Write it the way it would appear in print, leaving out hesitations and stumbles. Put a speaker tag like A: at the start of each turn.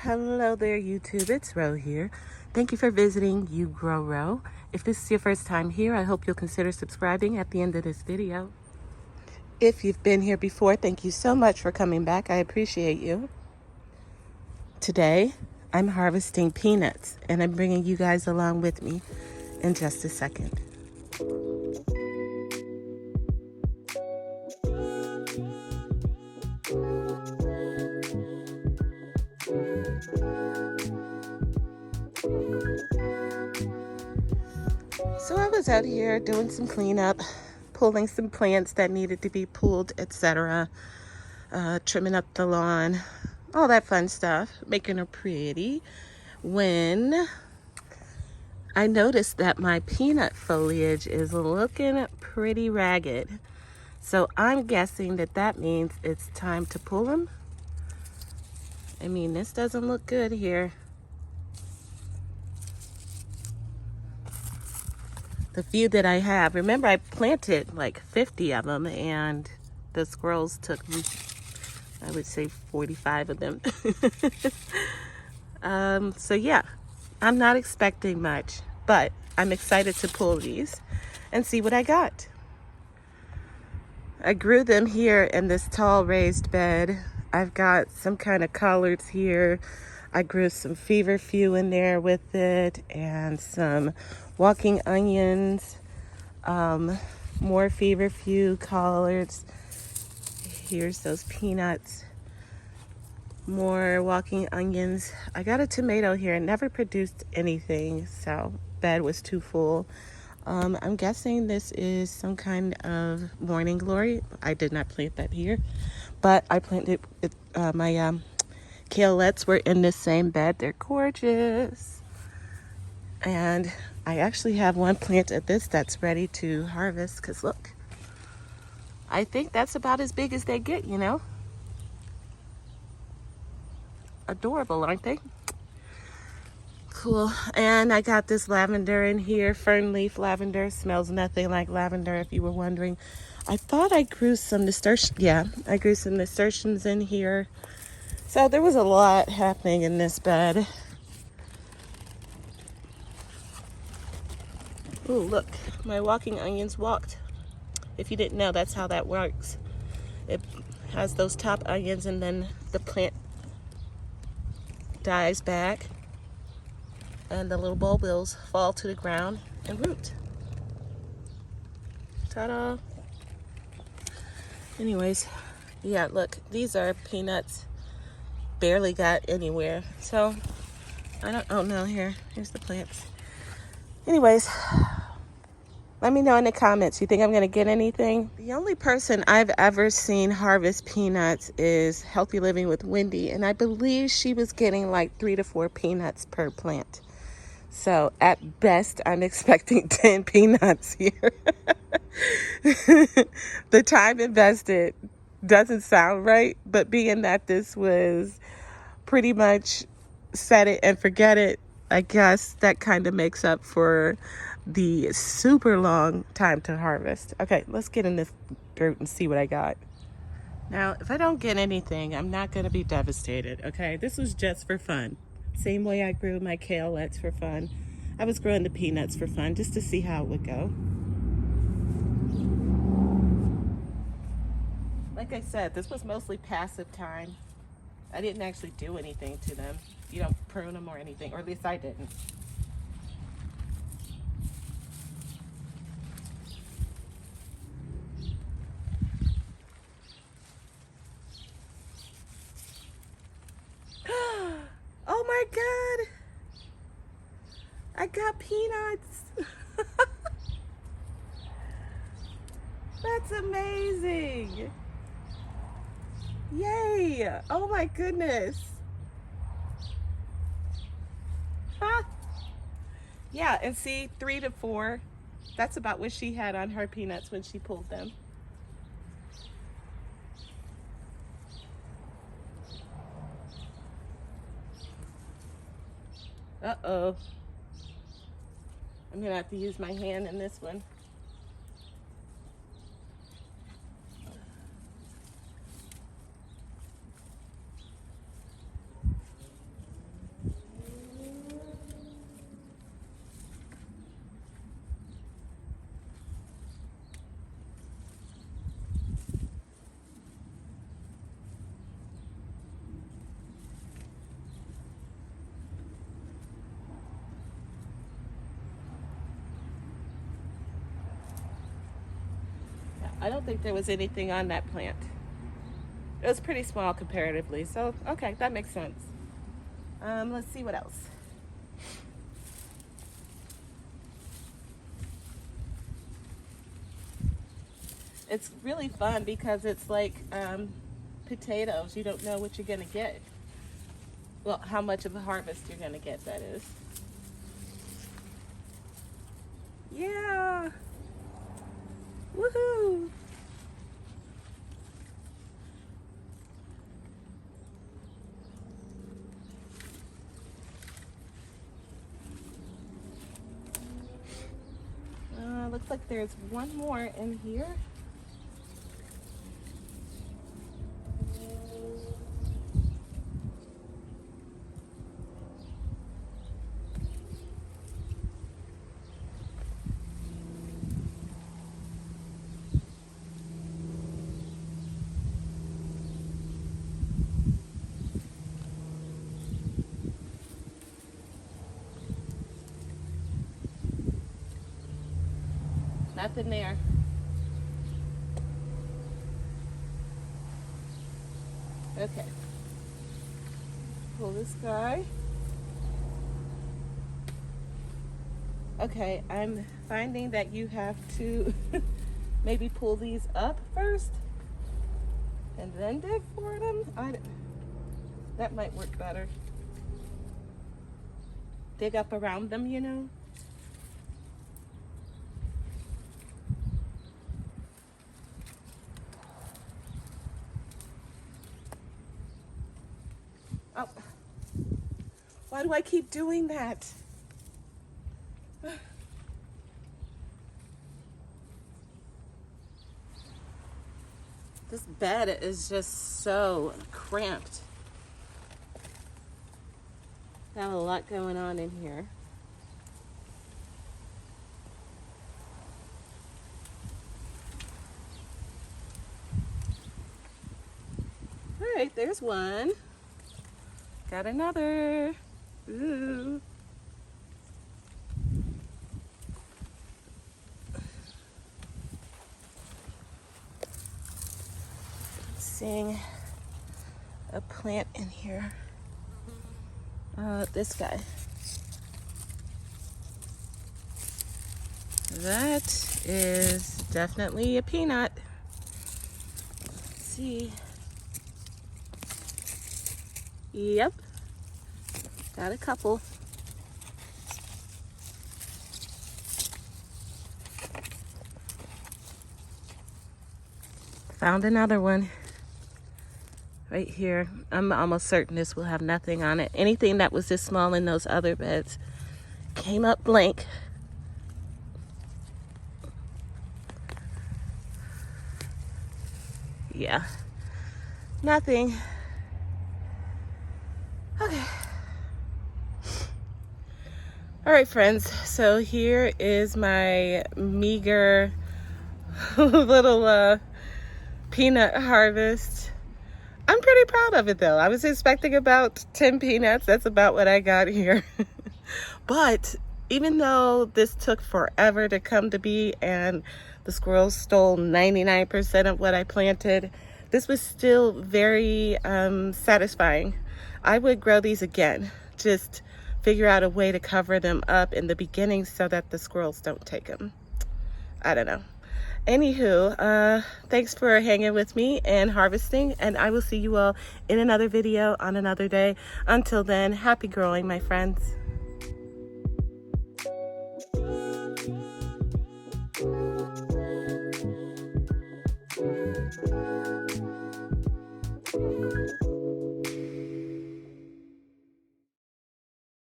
A: Hello there, YouTube. It's Ro here. Thank you for visiting You Grow Ro. If this is your first time here, I hope you'll consider subscribing at the end of this video. If you've been here before, thank you so much for coming back. I appreciate you. Today, I'm harvesting peanuts, and I'm bringing you guys along with me in just a second. So I was out here doing some cleanup, pulling some plants that needed to be pulled, etc. Trimming up the lawn, all that fun stuff, making her pretty, when I noticed that my peanut foliage is looking pretty ragged. So I'm guessing that that means it's time to pull them. I mean, this doesn't look good here. The few that I have, remember I planted like 50 of them and the squirrels took, I would say 45 of them. So yeah, I'm not expecting much, but I'm excited to pull these and see what I got. I grew them here in this tall raised bed. I've got some kind of collards here. I grew some feverfew in there with it and some walking onions, more feverfew, collards. Here's those peanuts, more walking onions. I got a tomato here. It never produced anything, so bed was too full. I'm guessing this is some kind of morning glory. I did not plant that here, but I planted it. My kaleettes were in this same bed. They're gorgeous. And I actually have one plant at this that's ready to harvest, because look, I think that's about as big as they get, you know? Adorable, aren't they? Cool. And I got this lavender in here, fern leaf lavender. Smells nothing like lavender, if you were wondering. I thought I grew some nasturtiums. Yeah, I grew some nasturtiums in here. So there was a lot happening in this bed. Ooh, look, my walking onions walked. If you didn't know, that's how that works. It has those top onions and then the plant dies back and the little bulbils fall to the ground and root. Ta-da! Anyways, yeah, look, these are peanuts. Barely got anywhere. So, oh no, here's the plants. Anyways, let me know in the comments, you think I'm gonna get anything? The only person I've ever seen harvest peanuts is Healthy Living with Wendy, and I believe she was getting like 3 to 4 peanuts per plant. So at best, I'm expecting 10 peanuts here. The time invested doesn't sound right, but being that this was pretty much set it and forget it, I guess that kind of makes up for the super long time to harvest. Okay, let's get in this dirt and see what I got. Now, if I don't get anything, I'm not going to be devastated, okay? This was just for fun. Same way I grew my kaleettes for fun. I was growing the peanuts for fun, just to see how it would go. Like I said, this was mostly passive time. I didn't actually do anything to them. You don't prune them or anything, or at least I didn't. Oh my God! I got peanuts! That's amazing! Yay! Oh my goodness! Huh? Yeah, and see, 3 to 4. That's about what she had on her peanuts when she pulled them. Uh-oh. I'm gonna have to use my hand in this one. I don't think there was anything on that plant. It was pretty small comparatively, so okay, that makes sense. Let's see what else. It's really fun because it's like potatoes. You don't know what you're gonna get. Well, how much of a harvest you're gonna get, that is. Yeah. Woohoo. Looks like there's one more in here. Nothing there. Okay. Pull this guy. Okay, I'm finding that you have to maybe pull these up first and then dig for them. That might work better. Dig up around them, you know. Oh, why do I keep doing that? This bed is just so cramped. Got a lot going on in here. All right, there's one. Got another. Ooh. Seeing a plant in here. This guy. That is definitely a peanut. Let's see. Yep. Got a couple. Found another one. Right here. I'm almost certain this will have nothing on it. Anything that was this small in those other beds came up blank. Yeah, nothing. Okay. All right, friends. So here is my meager little peanut harvest. I'm pretty proud of it though. I was expecting about 10 peanuts. That's about what I got here. But even though this took forever to come to be and the squirrels stole 99% of what I planted, this was still very satisfying. I would grow these again. Just figure out a way to cover them up in the beginning so that the squirrels don't take them. I don't know. Anywho, thanks for hanging with me and harvesting, and I will see you all in another video on another day. Until then, happy growing, my friends.